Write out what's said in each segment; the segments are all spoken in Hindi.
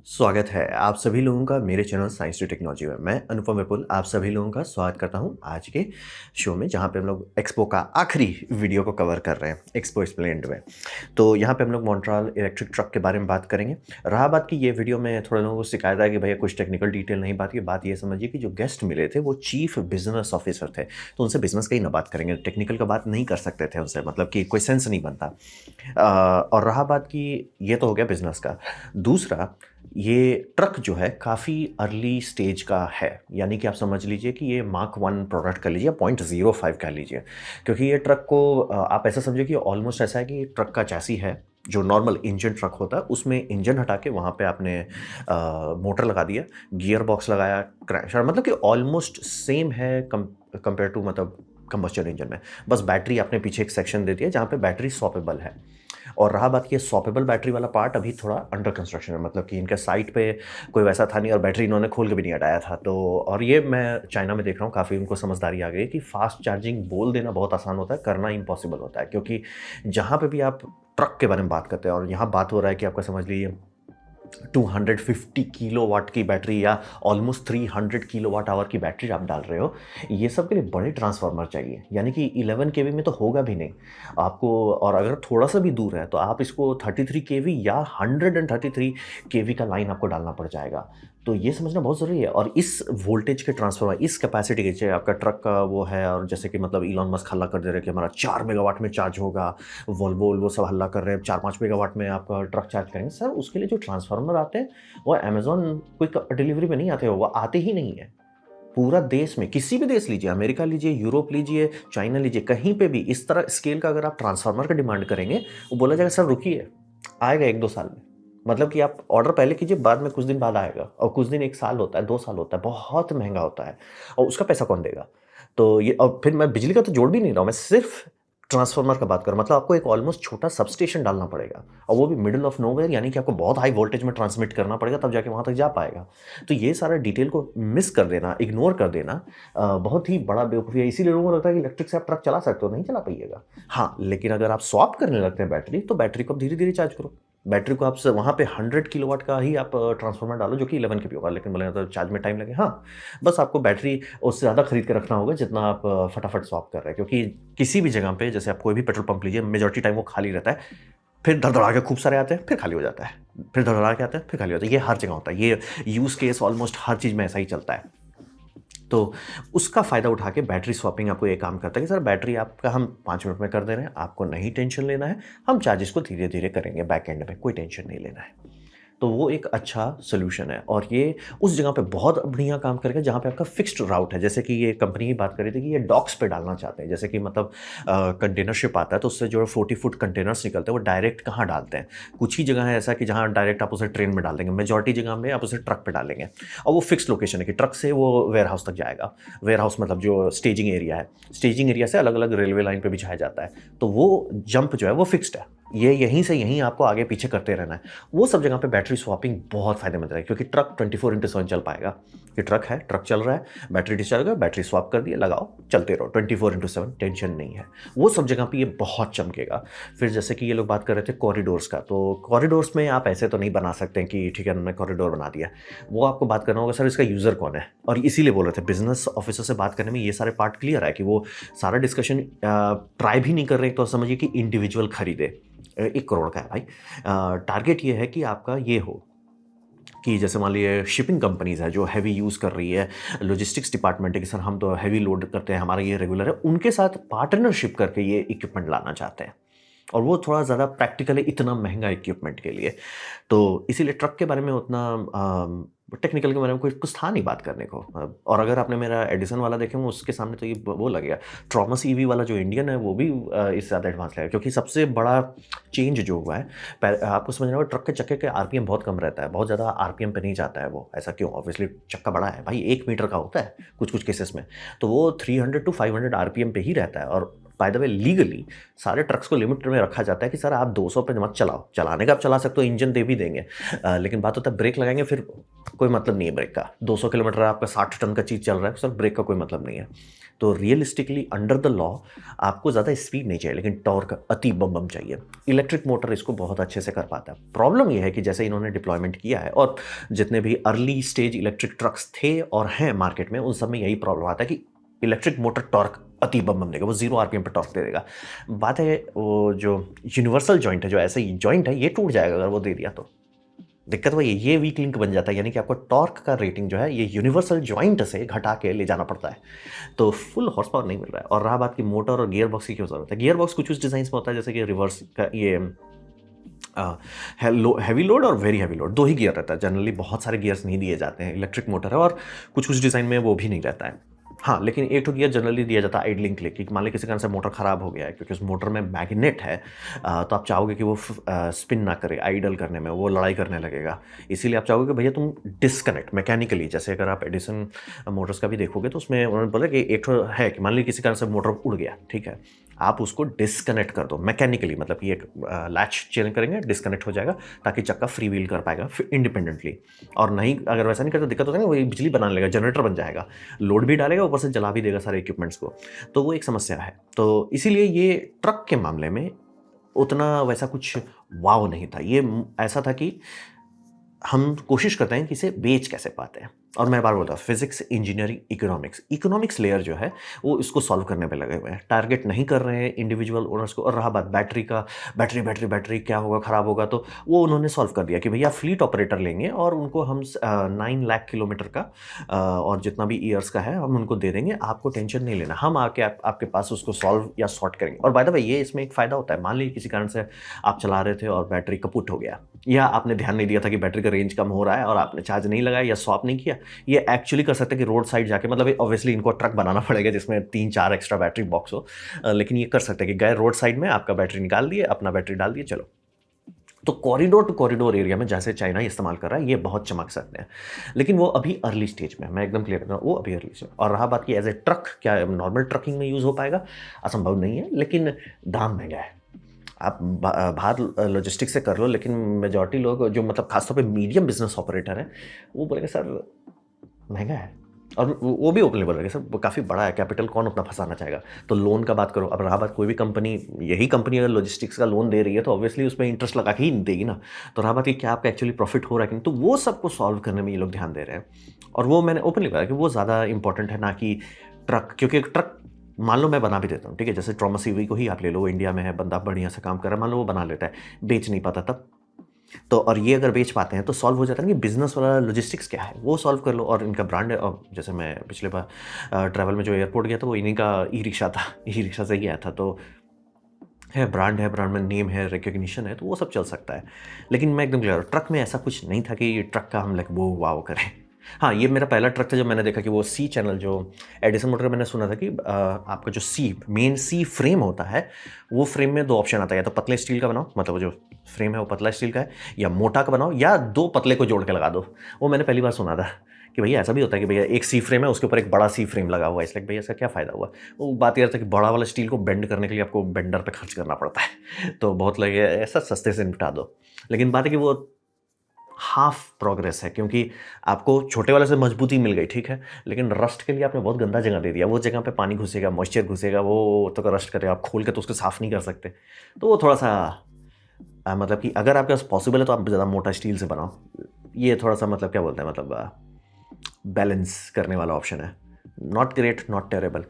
स्वागत है आप सभी लोगों का मेरे चैनल साइंस टू टेक्नोलॉजी में। मैं अनुपम विपुल आप सभी लोगों का स्वागत करता हूं आज के शो में, जहां पे हम लोग एक्सपो का आखिरी वीडियो को कवर कर रहे हैं, एक्सपो एक्सप्लेन्ड में। तो यहां पे हम लोग मॉन्ट्रियल इलेक्ट्रिक ट्रक के बारे में बात करेंगे। रहा बात की ये वीडियो में थोड़े लोगों को शिकायत है कि भैया कुछ टेक्निकल डिटेल नहीं, बात ये समझिए कि जो गेस्ट मिले थे वो चीफ बिजनेस ऑफिसर थे, तो उनसे बिजनेस का ही ना बात करेंगे, टेक्निकल का बात नहीं कर सकते थे उनसे, मतलब कि कोई सेंस नहीं बनता। और रहा बात की ये तो हो गया बिजनेस का। दूसरा, ये ट्रक जो है काफ़ी अर्ली स्टेज का है, यानी कि आप समझ लीजिए कि ये मार्क 1 प्रोडक्ट कर लीजिए, 0.05 कह लीजिए। क्योंकि ये ट्रक को आप ऐसा समझिए कि ऑलमोस्ट ऐसा है कि ट्रक का चैसी है जो नॉर्मल इंजन ट्रक होता है, उसमें इंजन हटा के वहाँ पे आपने मोटर लगा दिया, गियर बॉक्स लगाया, क्रैंकशाफ्ट, मतलब कि ऑलमोस्ट सेम है कंपेयर टू मतलब कंबस्चन इंजन में। बस बैटरी आपने पीछे एक सेक्शन दे दिया जहाँ पे बैटरी स्वैपेबल है। और रहा बात कि स्वैपेबल बैटरी वाला पार्ट अभी थोड़ा अंडर कंस्ट्रक्शन है, मतलब कि इनके साइट पे कोई वैसा था नहीं और बैटरी इन्होंने खोल के भी नहीं हटाया था। तो और ये मैं चाइना में देख रहा हूँ, काफ़ी उनको समझदारी आ गई कि फास्ट चार्जिंग बोल देना बहुत आसान होता है, करना इम्पॉसिबल होता है। क्योंकि जहाँ पे भी आप ट्रक के बारे में बात करते हैं और यहाँ बात हो रहा है कि आपका समझ लीजिए 250 किलोवाट की बैटरी या ऑलमोस्ट 300 किलोवाट आवर की बैटरी आप डाल रहे हो, ये सब के लिए बड़े ट्रांसफार्मर चाहिए, यानी कि 11 केवी में तो होगा भी नहीं आपको। और अगर थोड़ा सा भी दूर है तो आप इसको 33 केवी या 133 केवी का लाइन आपको डालना पड़ जाएगा। तो ये समझना बहुत ज़रूरी है। और इस वोल्टेज के ट्रांसफार्मर, इस कैपेसिटी के, चाहे आपका ट्रक का वो है, और जैसे कि मतलब इलॉन मस्क हल्ला कर दे रहे हैं कि हमारा 4 मेगावाट में चार्ज होगा, वोल्वो सब हल्ला कर रहे हैं 4-5 मेगावाट में आप ट्रक चार्ज करेंगे। सर उसके लिए जो ट्रांसफार्मर आते हैं वो अमेज़न क्विक डिलीवरी में नहीं आते हो, वो आते ही नहीं है। पूरा देश में किसी भी देश लीजिए, अमेरिका लीजिए, यूरोप लीजिए, चाइना लीजिए, कहीं पे भी इस तरह स्केल का अगर आप ट्रांसफार्मर का डिमांड करेंगे, वो बोला जाएगा सर रुकिए, आएगा 1-2 साल में। मतलब कि आप ऑर्डर पहले कीजिए, बाद में कुछ दिन बाद आएगा, और कुछ दिन 1 साल होता है, 2 साल होता है, बहुत महँगा होता है, और उसका पैसा कौन देगा? तो ये, और फिर मैं बिजली का तो जोड़ भी नहीं रहा हूँ, मैं सिर्फ ट्रांसफार्मर का बात कर रहा हूँ। मतलब आपको एक ऑलमोस्ट छोटा सबस्टेशन डालना पड़ेगा, और वो भी मिडल ऑफ नोवेयर, यानी कि आपको बहुत हाई वोल्टेज में ट्रांसमिट करना पड़ेगा, तब जाके वहाँ तक जा पाएगा। तो ये सारा डिटेल को मिस कर देना, इग्नोर कर देना बहुत ही बड़ा बेवकूफ़ी है। इसीलिए लोगों को लगता है कि इलेक्ट्रिक से आप ट्रक चला सकते हो, नहीं चला पाइएगा। हाँ, लेकिन अगर आप स्वैप करने लगते हैं बैटरी, तो बैटरी को आप धीरे-धीरे चार्ज करो। बैटरी को आप वहाँ पे 100 किलोवाट का ही आप ट्रांसफार्मर डालो जो कि 11 के भी होगा, लेकिन बोले तो चार्ज में टाइम लगे। हाँ, बस आपको बैटरी उससे ज़्यादा खरीद के रखना होगा जितना आप फटाफट स्वैप कर रहे हैं। क्योंकि किसी भी जगह पे, जैसे आप कोई भी पेट्रोल पंप लीजिए, मेजॉरिटी टाइम वो खाली रहता है, फिर धड़धड़ा के खूब सारे आते हैं, फिर खाली हो जाता है, फिर धड़धड़ा के आते हैं, फिर खाली हो जाता है। ये हर जगह होता है, ये यूज़ केस ऑलमोस्ट हर चीज़ में ऐसा ही चलता है। तो उसका फ़ायदा उठा के बैटरी स्वैपिंग आपको ये काम करता है कि सर बैटरी आपका हम 5 मिनट में कर दे रहे हैं, आपको नहीं टेंशन लेना है, हम चार्जेस को धीरे-धीरे करेंगे बैक एंड में, कोई टेंशन नहीं लेना है। तो वो एक अच्छा सॉल्यूशन है, और ये उस जगह पे बहुत बढ़िया काम करेगा जहाँ पे आपका फिक्स्ड राउट है। जैसे कि ये कंपनी की बात कर रही थी कि ये डॉक्स पे डालना चाहते हैं, जैसे कि मतलब कंटेनर शिप आता है तो उससे जो 40 फुट कंटेनर्स निकलते हैं वो डायरेक्ट कहाँ डालते हैं। कुछ ही जगह है ऐसा कि जहाँ डायरेक्ट आप उसे ट्रेन में डाल देंगे, मेजॉरिटी जगह में आप उसे ट्रक पे डालेंगे, और वो फिक्स लोकेशन है कि ट्रक से वो वेयर हाउस तक जाएगा। वेयर हाउस मतलब जो स्टेजिंग एरिया है, स्टेजिंग एरिया से अलग अलग रेलवे लाइन पे बिछाया जाता है, तो वो जंप जो है वो फिक्स्ड है, ये यहीं से यहीं आपको आगे पीछे करते रहना है। वो सब जगह पे बैटरी स्वैपिंग बहुत फायदेमंद है, क्योंकि ट्रक 24/7 चल पाएगा। कि ट्रक है, ट्रक चल रहा है, बैटरी डिस्चार्ज हो, बैटरी स्वैप कर दिए, लगाओ, चलते रहो 24/7, टेंशन नहीं है। वो सब जगह पे ये बहुत चमकेगा। फिर जैसे कि ये लोग बात कर रहे थे कॉरिडोर्स का, तो कॉरिडोर्स में आप ऐसे तो नहीं बना सकते कि ठीक है उन्होंने कॉरिडोर बना दिया। वो आपको बात करना होगा सर इसका यूज़र कौन है, और इसीलिए बोल रहे थे बिजनेस ऑफिसर से बात करने में ये सारे पार्ट क्लियर है कि वो सारा डिस्कशन ट्राई भी नहीं कर रहे, तो समझिए कि इंडिविजुअल खरीदे। 1 करोड़ का है भाई। टारगेट ये है कि आपका ये हो कि जैसे मान लीजिए शिपिंग कंपनीज़ है जो हैवी यूज़ कर रही है, लॉजिस्टिक्स डिपार्टमेंट है कि सर हम तो हैवी लोड करते हैं, हमारा ये रेगुलर है, उनके साथ पार्टनरशिप करके ये इक्विपमेंट लाना चाहते हैं। और वो थोड़ा ज़्यादा प्रैक्टिकल है इतना महंगा इक्विपमेंट के लिए। तो इसीलिए ट्रक के बारे में उतना टेक्निकल के बारे में कोई कुछ था नहीं बात करने को। और अगर आपने मेरा एडिसन वाला देखे हो उसके सामने तो ये वो लगेगा। ट्रॉमस ईवी वाला जो इंडियन है वो भी इससे ज़्यादा एडवांस लगेगा, क्योंकि सबसे बड़ा चेंज जो हुआ है, आपको समझना होगा, ट्रक के चक्के के आरपीएम बहुत कम रहता है, बहुत ज़्यादा आरपीएम पे नहीं जाता है वो। ऐसा क्यों? ऑब्वियसली चक्का बड़ा है भाई, 1 मीटर का होता है कुछ कुछ केसेस में, तो वो 300 to 500 आरपीएम पे ही रहता है। और बाय द वे लीगली सारे ट्रक्स को लिमिट में रखा जाता है कि सर आप 200 पे मत चलाओ, चलाने का आप चला सकते हो, इंजन दे भी देंगे, लेकिन बात होता है ब्रेक लगाएंगे फिर कोई मतलब नहीं है ब्रेक का। 200 किलोमीटर आपका 60 टन का चीज़ चल रहा है सर, ब्रेक का कोई मतलब नहीं है। तो रियलिस्टिकली अंडर द लॉ आपको ज़्यादा स्पीड नहीं चाहिए, लेकिन टॉर्क अति बम बम चाहिए। इलेक्ट्रिक मोटर इसको बहुत अच्छे से कर पाता है। प्रॉब्लम यह है कि जैसे इन्होंने डिप्लॉयमेंट किया है और जितने भी अर्ली स्टेज इलेक्ट्रिक ट्रक्स थे और हैं मार्केट में, उन सब में यही प्रॉब्लम आता है कि इलेक्ट्रिक मोटर टॉर्क अति बम बम देगा, वो 0 आरपीएम पे टॉर्क दे देगा। बात है वो जो यूनिवर्सल जॉइंट है, जो ऐसे जॉइंट है, ये टूट जाएगा अगर वो दे दिया तो। दिक्कत वही है, ये वीक लिंक बन जाता है, यानी कि आपको टॉर्क का रेटिंग जो है ये यूनिवर्सल जॉइंट से घटा के ले जाना पड़ता है, तो फुल हॉर्स पावर नहीं मिल रहा है। और रहा बात की मोटर और गियर बॉक्स की क्यों जरूरत है, गियर बॉक्स कुछ डिजाइन में होता है जैसे कि रिवर्स का ये हैवी लोड और वेरी हैवी लोड, 2 ही गियर रहता है जनरली, बहुत सारे गियर्स नहीं दिए जाते हैं। इलेक्ट्रिक मोटर है और कुछ डिज़ाइन में वो भी नहीं रहता है। हाँ, लेकिन एक तो गियर जनरली दिया जाता है आइडलिंग के लिए, कि मान ली किसी कारण से मोटर खराब हो गया है, क्योंकि उस मोटर में मैग्नेट है, तो आप चाहोगे कि वो स्पिन ना करे, आइडल करने में वो लड़ाई करने लगेगा। इसीलिए आप चाहोगे कि भैया तुम डिस्कनेक्ट मैकेनिकली, जैसे अगर आप एडिसन मोटर्स का भी देखोगे तो उसमें उन्होंने बोला कि एक तो है कि मान ली किसी कारण से मोटर उड़ गया, ठीक है, आप उसको डिस्कनेक्ट कर दो मैकेनिकली, मतलब कि एक लैच चेंज करेंगे, डिस्कनेक्ट हो जाएगा, ताकि चक्का फ्री व्हील कर पाएगा इंडिपेंडेंटली। और नहीं, अगर वैसा नहीं करता दिक्कत होता है ना, वही बिजली बनाने लगेगा, जनरेटर बन जाएगा, लोड भी डालेगा, ऊपर से जला भी देगा सारे इक्विपमेंट्स को, तो वो एक समस्या है। तो इसीलिए ये ट्रक के मामले में उतना वैसा कुछ वाव नहीं था। ये ऐसा था कि हम कोशिश करते हैं कि इसे बेच कैसे पाते हैं। और मैं बार बोलता हूँ, फिजिक्स, इंजीनियरिंग, इकोनॉमिक्स लेयर जो है वो इसको सॉल्व करने पे लगे हुए हैं, टारगेट नहीं कर रहे हैं इंडिविजुअल ओनर्स को। और रहा बात बैटरी का, बैटरी क्या होगा, खराब होगा, तो वो उन्होंने सॉल्व कर दिया कि भैया फ्लीट ऑपरेटर लेंगे और उनको हम 9 लाख किलोमीटर का और जितना भी ईयर्स का है हम उनको दे देंगे, आपको टेंशन नहीं लेना, हम आके आपके पास उसको सॉल्व या सॉर्ट करेंगे। और बाय द वे ये इसमें एक फ़ायदा होता है, मान लीजिए किसी कारण से आप चला रहे थे और बैटरी कपुट हो गया, या आपने ध्यान नहीं दिया था कि बैटरी का रेंज कम हो रहा है और आपने चार्ज नहीं लगाया या स्वैप नहीं किया, ये एक्चुअली कर सकते हैं कि रोड साइड जाके, मतलब ऑब्वियसली इनको ट्रक बनाना पड़ेगा जिसमें 3-4 एक्स्ट्रा बैटरी बॉक्स हो, लेकिन ये कर सकते हैं कि गए रोड साइड में, आपका बैटरी निकाल दिए, अपना बैटरी डाल दिए, चलो। तो कॉरिडोर टू कॉरिडोर एरिया में जैसे चाइना इस्तेमाल कर रहा है, ये बहुत चमक सकते हैं, लेकिन वो अभी अर्ली स्टेज में, मैं एकदम क्लियर कर रहा हूँ, वो अभी अर्ली स्टेज। और रहा बात की एज ए ट्रक, क्या नॉर्मल ट्रकिंग में यूज़ हो पाएगा, असंभव नहीं है, लेकिन दाम महंगा है। आप बाहर लॉजिस्टिक्स से कर लो, लेकिन मेजॉरिटी लोग जो मतलब खासतौर पे मीडियम बिजनेस ऑपरेटर हैं, वो बोलेंगे सर महंगा है। और वो भी ओपनली बोल रहे हैं सर वो काफ़ी बड़ा है, कैपिटल कौन उतना फंसाना चाहेगा। तो लोन का बात करो, अब रहा बात कोई भी कंपनी, यही कंपनी अगर लॉजिस्टिक्स का लोन दे रही है तो ऑब्वियसली उसमें इंटरेस्ट लगा के ही देगी ना। तो रहा बात कि क्या आपका एक्चुअली प्रॉफिट हो रहा है कि नहीं, तो वो सबको सॉल्व करने में ये लोग ध्यान दे रहे हैं। और वो मैंने ओपनली कहा कि वो ज़्यादा इंपॉर्टेंट है ना कि ट्रक, क्योंकि एक ट्रक मान लो मैं बना भी देता हूँ, ठीक है, जैसे ट्रॉमा सीवी को ही आप ले लो, इंडिया में है, बंदा बढ़िया से काम कर रहा है, मान लो वो बना लेता है, बेच नहीं पाता तब तो, और ये अगर बेच पाते हैं तो सॉल्व हो जाता है कि बिजनेस वाला लॉजिस्टिक्स क्या है वो सॉल्व कर लो। और इनका ब्रांड है, और जैसे मैं पिछले बार ट्रैवल में जो एयरपोर्ट गया था वो इन्हीं का ई रिक्शा था, ई रिक्शा से ही आया था, तो है ब्रांड है, ब्रांड में नेम है, रिकग्निशन है, तो वो सब चल सकता है। लेकिन मैं एकदम क्लियर, ट्रक में ऐसा कुछ नहीं था कि ट्रक का हम लाइक वो वाव करें। हाँ, ये मेरा पहला ट्रक था जब मैंने देखा कि वो सी चैनल, जो एडिसन मोटर, मैंने सुना था कि आपका जो मेन सी फ्रेम होता है, वो फ्रेम में 2 ऑप्शन आता है, या तो पतले स्टील का बनाओ, मतलब वो जो फ्रेम है वो पतला स्टील का है, या मोटा का बनाओ, या 2 पतले को जोड़ के लगा दो। वो मैंने पहली बार सुना था कि भैया ऐसा भी होता है कि भैया एक सी फ्रेम है, उसके ऊपर एक बड़ा सी फ्रेम लगा हुआ है, इसलिए भैया इसका क्या फ़ायदा हुआ। वो बात यह था कि बड़ा वाला स्टील को बेंड करने के लिए आपको बेंडर पे खर्च करना पड़ता है, तो बहुत लगे ऐसा सस्ते से निपटा दो। लेकिन बात है कि वो हाफ प्रोग्रेस है, क्योंकि आपको छोटे वाले से मजबूती मिल गई, ठीक है, लेकिन रस्ट के लिए आपने बहुत गंदा जगह दे दिया, वो जगह पे पानी घुसेगा, मॉइस्चर घुसेगा, वो तो रस्ट करेगा, आप खोल के तो उसको साफ़ नहीं कर सकते। तो वो थोड़ा सा मतलब कि अगर आपके पास पॉसिबल है तो आप ज़्यादा मोटा स्टील से बनाओ, ये थोड़ा सा मतलब क्या बोलते हैं, मतलब बैलेंस करने वाला ऑप्शन है। Not great, not terrible.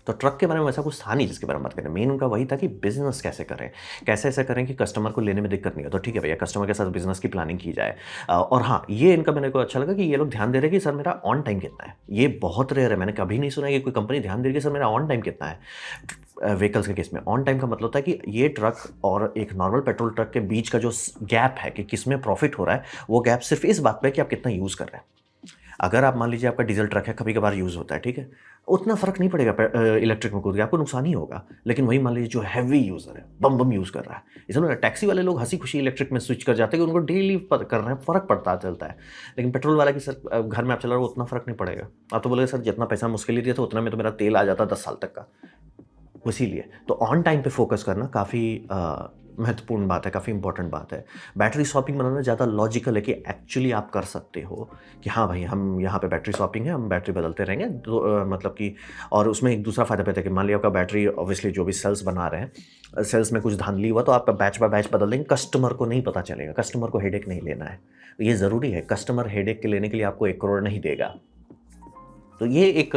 तो ट्रक के बारे में वैसा कुछ था नहीं जिसके बारे में बात करें, मेन उनका वही था कि बिजनेस कैसे करें, कैसे ऐसा करें कि कस्टमर को लेने में दिक्कत नहीं हो। तो ठीक है भैया, कस्टमर के साथ बिजनेस की प्लानिंग की जाए। और हाँ, ये इनका मेरे को अच्छा लगा कि ये लोग ध्यान दे रहे हैं कि सर मेरा ऑन टाइम कितना है। ये बहुत रेयर है, मैंने कभी नहीं सुना कि कोई कंपनी ध्यान दे रही है कि सर मेरा ऑन टाइम कितना है। व्हीकल्स के केस में ऑन टाइम का मतलब होता है कि ये ट्रक और एक नॉर्मल पेट्रोल ट्रक के बीच का जो गैप है कि किस में प्रॉफिट हो रहा है, वो गैप सिर्फ इस बात पर कि आप कितना यूज़ कर रहे हैं। अगर आप मान लीजिए आपका डीजल ट्रक है, कभी कभार यूज़ होता है, ठीक है, उतना फ़र्क नहीं पड़ेगा इलेक्ट्रिक में कूद के, आपको नुकसान ही होगा। लेकिन वही मान लीजिए जो हैवी यूज़र है, बम बम यूज़ कर रहा है, इसलिए टैक्सी वाले लोग हंसी खुशी इलेक्ट्रिक में स्विच कर जाते हैं कि उनको डेली कर रहे हैं, फ़र्क पड़ता चलता है। लेकिन पेट्रोल वाला की सर घर में आप चला रहे हो, उतना फ़र्क नहीं पड़ेगा। आप तो बोले सर जितना पैसा मुश्किल ही दिया था उतना में तो मेरा तेल आ जाता 10 साल तक का। इसीलिए तो ऑन टाइम पे फोकस करना काफ़ी महत्वपूर्ण बात है, काफ़ी इंपॉर्टेंट बात है। बैटरी स्वैपिंग बनाना ज़्यादा लॉजिकल है कि एक्चुअली आप कर सकते हो कि हाँ भाई, हम यहाँ पे बैटरी स्वैपिंग है, हम बैटरी बदलते रहेंगे तो मतलब कि और उसमें एक दूसरा फ़ायदा रहता है कि मान लिया आपका बैटरी ऑब्वियसली जो भी सेल्स बना रहे हैं, सेल्स में कुछ धांधली हुआ तो आपका बैच बाय बैच बदल देंगे, कस्टमर को नहीं पता चलेगा, कस्टमर को हेडेक नहीं लेना है। ये ज़रूरी है, कस्टमर हेडेक के लेने के लिए आपको 1 करोड़ नहीं देगा। तो ये एक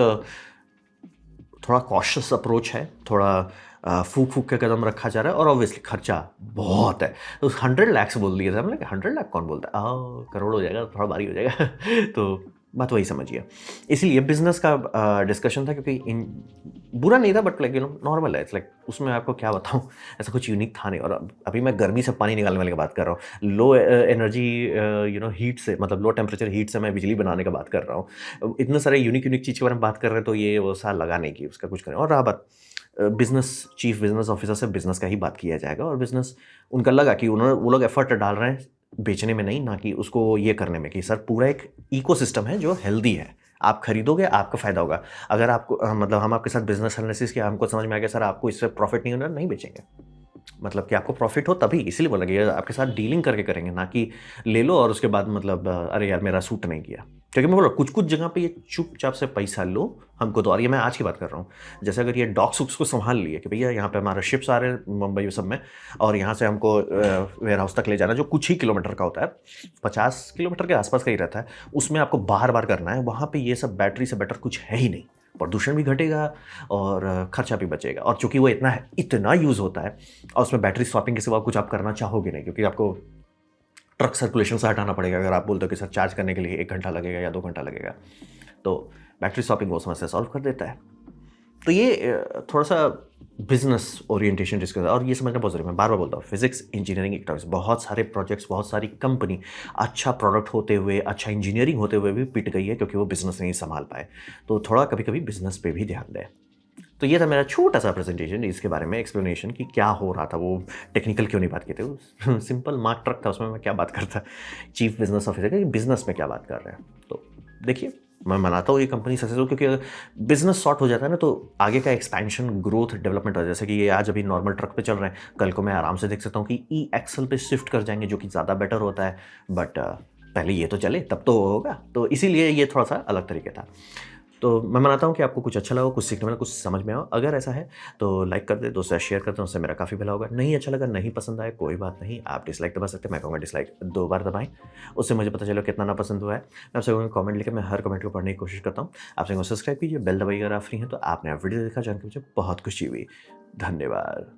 थोड़ा कॉशियस अप्रोच है, थोड़ा फूक-फूक के कदम रखा जा रहा है और ऑब्वियसली खर्चा बहुत है। तो 100 लैक्स बोल दिए थे हमने कि 100 लाख कौन बोलता है? करोड़ हो जाएगा, थोड़ा भारी हो जाएगा। तो बात वही समझिए। इसीलिए बिज़नेस का डिस्कशन था क्योंकि इन बुरा नहीं था बट लाइक नॉर्मल है। इट्स लाइक उसमें आपको क्या बताऊँ, ऐसा कुछ यूनिक था नहीं और अभी मैं गर्मी से पानी निकालने वाले की बात कर रहा हूँ। लो एनर्जी हीट से मतलब लो टेम्परेचर हीट से मैं बिजली बनाने का बात कर रहा हूँ। इतने सारे यूनिक चीज़ के बारे में बात कर रहे हैं तो ये वो सा लगा नहीं कि उसका कुछ करें। और रहा बात बिज़नेस चीफ बिज़नेस ऑफिसर से बिज़नेस का ही बात किया जाएगा और बिज़नेस उनका लगा कि वो लोग एफर्ट डाल रहे हैं बेचने में नहीं, ना कि उसको ये करने में कि सर पूरा एक इकोसिस्टम है जो हेल्दी है। आप खरीदोगे, आपका फ़ायदा होगा। अगर आपको मतलब हम आपके साथ बिज़नेस एनालिसिस किया, हमको समझ में आ गया सर आपको इससे प्रॉफ़िट नहीं होना, नहीं बेचेंगे। मतलब कि आपको प्रॉफ़िट हो तभी, इसीलिए बोला कि आपके साथ डीलिंग करके करेंगे, ना कि ले लो और उसके बाद मतलब अरे यार मेरा सूट नहीं किया। क्योंकि मैं बोल रहा हूँ कुछ-कुछ जगह पे ये चुपचाप से पैसा लो, हमको दो और ये मैं आज की बात कर रहा हूँ। जैसे अगर ये डॉक्स वॉक्स को सँभाल लिए कि भैया यहाँ पे हमारा शिप्स आ रहे हैं मुंबई सब में और यहाँ से हमको वेयर हाउस तक ले जाना है जो कुछ ही किलोमीटर का होता है, 50 किलोमीटर के आस-पास का ही रहता है। उसमें आपको बार-बार करना है, वहाँ पे ये सब बैटरी से बेटर कुछ है ही नहीं। प्रदूषण भी घटेगा और खर्चा भी बचेगा और चूँकि वो इतना यूज़ होता है और उसमें बैटरी स्वैपिंग के सिवा कुछ आप करना चाहोगे नहीं क्योंकि आपको ट्रक सर्कुलेशन से हटाना पड़ेगा अगर आप बोलते हो कि सर चार्ज करने के लिए 1 घंटा लगेगा या 2 घंटा लगेगा। तो बैटरी स्वैपिंग वो समस्या सॉल्व कर देता है। तो ये थोड़ा-सा बिज़नेस ओरिएंटेशन जिसका और ये समझना बहुत ज़रूरी है। मैं बार-बार बोलता हूँ फिज़िक्स, इंजीनियरिंग, इलेक्ट्रॉनिक्स बहुत सारे प्रोजेक्ट्स, बहुत सारी कंपनी अच्छा प्रोडक्ट होते हुए, अच्छा इंजीनियरिंग होते हुए भी पिट गई है क्योंकि वो बिज़नेस नहीं सँभाल पाए। तो थोड़ा कभी-कभी बिज़नेस पे भी ध्यान दें। तो ये था मेरा छोटा-सा प्रेज़ेंटेशन इसके बारे में एक्सप्लेनेशन कि क्या हो रहा था, वो टेक्निकल क्यों नहीं बात की थी। वो सिंपल मार्क ट्रक था उसमें मैं क्या बात करता। चीफ बिज़नेस ऑफिसर का कि बिज़नेस में क्या बात कर रहे हैं। तो देखिए, मैं मनाता हूँ ये कंपनी सक्सेस हो क्योंकि अगर बिज़नेस सॉर्ट हो जाता है ना तो आगे का एक्सपेंशन, ग्रोथ, डेवलपमेंट हो जैसे कि ये आज अभी नॉर्मल ट्रक पे चल रहे हैं, कल को मैं आराम से देख सकता हूँ कि ई एक्सेल पे शिफ्ट कर जाएँगे जो कि ज़्यादा बेटर होता है। बट पहले ये तो चले तब तो होगा। तो इसीलिए ये थोड़ा-सा अलग तरीके था। तो मैं मानता हूँ कि आपको कुछ अच्छा लगा, कुछ सीखने मिला, कुछ समझ में आया। अगर ऐसा है तो लाइक कर दें, दोस्तों से शेयर कर दें, उससे मेरा काफ़ी भला होगा। नहीं अच्छा लगा, नहीं पसंद आया, कोई बात नहीं, आप डिसलाइक दबा सकते हैं। मैं कहूँगा डिसलाइक 2 बार दबाएँ, उससे मुझे पता चलेगा कितना नापसंद हुआ है। मैं आपसे कहूँगा कमेंट लिखें, मैं हर कमेंट को पढ़ने की कोशिश करता हूँ। आपसे कहूँगा सब्सक्राइब कीजिए, बेल दबाइए अगर आप फ्री हैं तो। आपने वीडियो देखा जान के मुझे बहुत खुशी हुई। धन्यवाद।